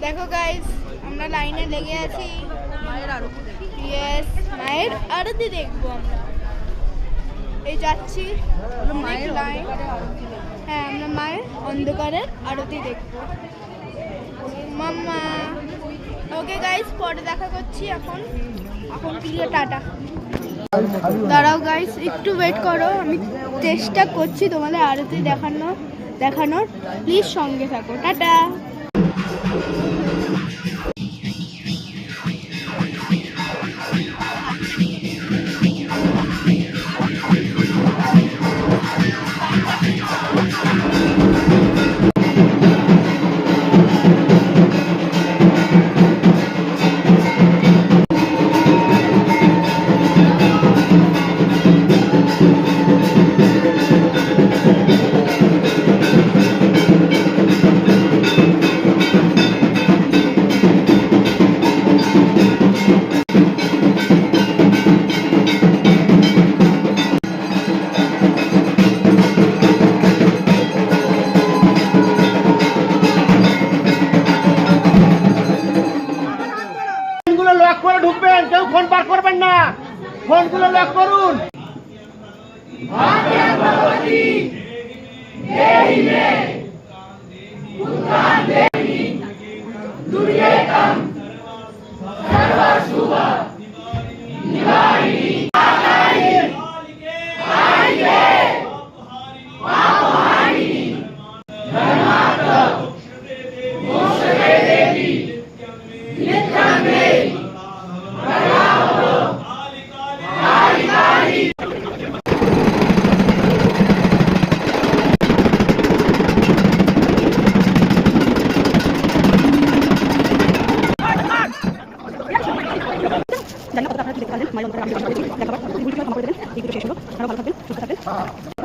দেখো গাইস, আমরা লাইনে লেগে আছি মায়ের আরতি দেখতে। ইয়েস, মায়ের আরতি দেখবো আমরা। এই যাচ্ছি মায়ের লাইন। হ্যাঁ, আমরা মায়ের অন্ধকারের আরতি দেখবো। মাম্মা, ওকে গাইস, পরে দেখা করছি। এখন প্রিয় টাটা। দাঁড়াও গাইস, একটু ওয়েট করো, আমি চেষ্টা করছি তোমাদের আরতি দেখানোর। প্লিজ সঙ্গে থাকো। টাটা। লক করে ঢুকবেন, কেউ ফোন বার করবেন না, ফোনগুলো লক করুন। জানি না কতটা আপনারা কি দেখতে পারলেন। মায়ের অন্তরে আমি দেখা পাচ্ছি। দেখাবার ভুল করে ক্ষমা করে দেবেন। এই ভিডিও শেষ হলো। আপনারা ভালো থাকবেন, সুস্থ থাকবেন।